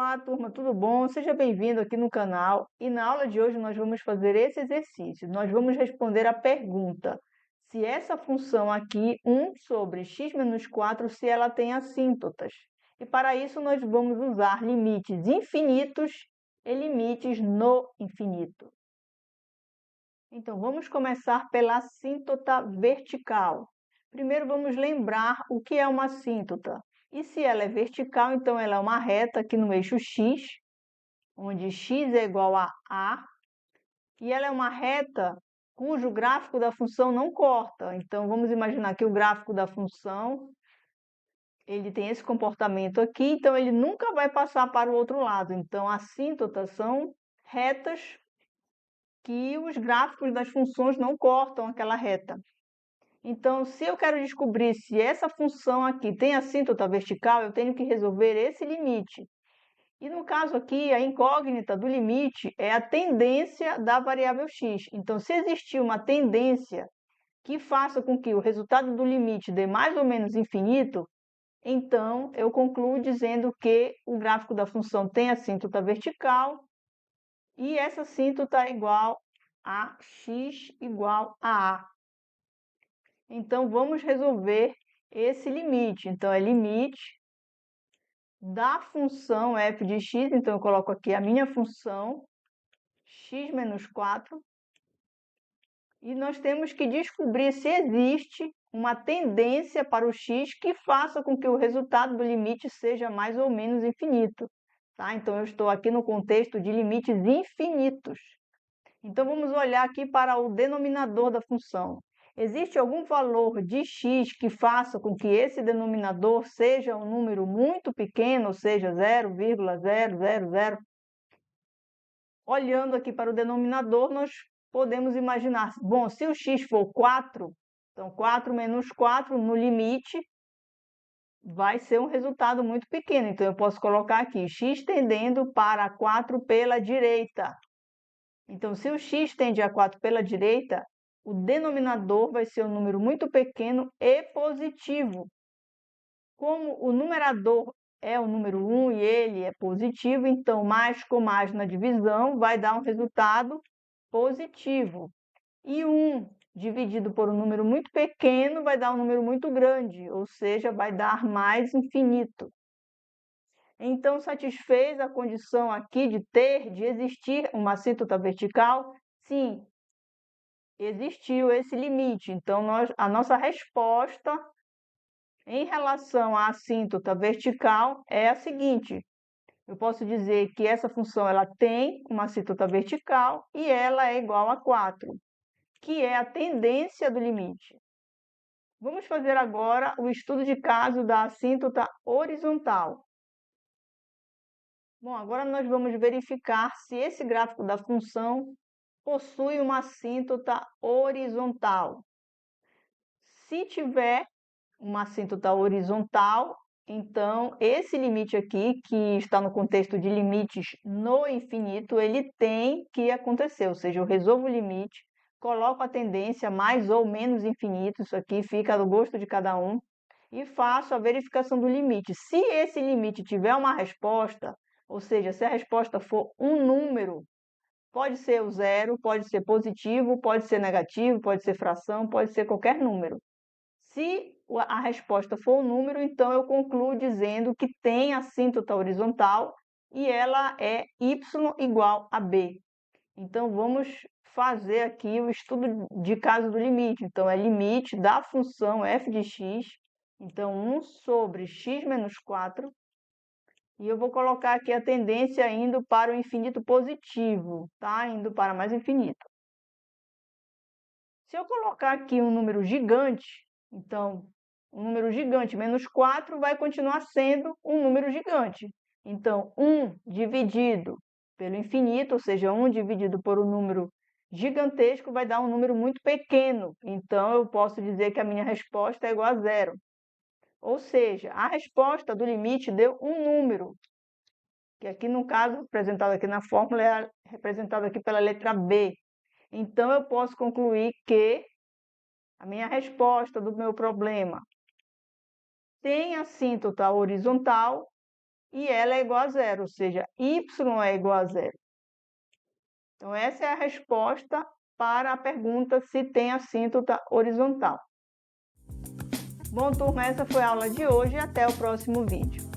Olá, turma, tudo bom? Seja bem-vindo aqui no canal. E na aula de hoje nós vamos fazer esse exercício. Nós vamos responder a pergunta se essa função aqui, 1 sobre x menos 4, se ela tem assíntotas. E para isso nós vamos usar limites infinitos e limites no infinito. Então, vamos começar pela assíntota vertical. Primeiro, vamos lembrar o que é uma assíntota. E se ela é vertical, então ela é uma reta aqui no eixo x, onde x é igual a A, e ela é uma reta cujo gráfico da função não corta. Então, vamos imaginar que o gráfico da função, ele tem esse comportamento aqui, então ele nunca vai passar para o outro lado. Então, assíntotas são retas que os gráficos das funções não cortam aquela reta. Então, se eu quero descobrir se essa função aqui tem assíntota vertical, eu tenho que resolver esse limite. E no caso aqui, a incógnita do limite é a tendência da variável x. Então, se existir uma tendência que faça com que o resultado do limite dê mais ou menos infinito, então eu concluo dizendo que o gráfico da função tem assíntota vertical e essa assíntota é igual a x igual a A. Então, vamos resolver esse limite. Então, é limite da função f de x. Então, eu coloco aqui a minha função, x menos 4. E nós temos que descobrir se existe uma tendência para o x que faça com que o resultado do limite seja mais ou menos infinito. Tá? Então, eu estou aqui no contexto de limites infinitos. Então, vamos olhar aqui para o denominador da função. Existe algum valor de x que faça com que esse denominador seja um número muito pequeno, ou seja, 0,000? Olhando aqui para o denominador, nós podemos imaginar, bom, se o x for 4, então 4 menos 4 no limite vai ser um resultado muito pequeno. Então, eu posso colocar aqui x tendendo para 4 pela direita. Então, se o x tende a 4 pela direita, o denominador vai ser um número muito pequeno e positivo. Como o numerador é o número 1 e ele é positivo, então mais com mais na divisão vai dar um resultado positivo. E 1 dividido por um número muito pequeno vai dar um número muito grande, ou seja, vai dar mais infinito. Então, satisfez a condição aqui de existir uma assíntota vertical? Sim, existiu esse limite. Então, a nossa resposta em relação à assíntota vertical é a seguinte: eu posso dizer que essa função ela tem uma assíntota vertical e ela é igual a 4, que é a tendência do limite. Vamos fazer agora o estudo de caso da assíntota horizontal. Bom, agora nós vamos verificar se esse gráfico da função possui uma assíntota horizontal. Se tiver uma assíntota horizontal, então esse limite aqui, que está no contexto de limites no infinito, ele tem que acontecer, ou seja, eu resolvo o limite, coloco a tendência mais ou menos infinito, isso aqui fica do gosto de cada um, e faço a verificação do limite. Se esse limite tiver uma resposta, ou seja, se a resposta for um número, pode ser o zero, pode ser positivo, pode ser negativo, pode ser fração, pode ser qualquer número. Se a resposta for um número, então eu concluo dizendo que tem assíntota horizontal e ela é y igual a b. Então, vamos fazer aqui o estudo de caso do limite. Então, é limite da função f de x, então 1 sobre x menos 4, e eu vou colocar aqui a tendência indo para o infinito positivo, tá? Indo para mais infinito. Se eu colocar aqui um número gigante, então, um número gigante menos 4 vai continuar sendo um número gigante. Então, 1 dividido pelo infinito, ou seja, 1 dividido por um número gigantesco, vai dar um número muito pequeno. Então, eu posso dizer que a minha resposta é igual a zero. Ou seja, a resposta do limite deu um número, que aqui no caso, representado aqui na fórmula, é representado aqui pela letra B. Então, eu posso concluir que a minha resposta do meu problema tem assíntota horizontal e ela é igual a zero, ou seja, y é igual a zero. Então, essa é a resposta para a pergunta se tem assíntota horizontal. Bom, turma, essa foi a aula de hoje e até o próximo vídeo.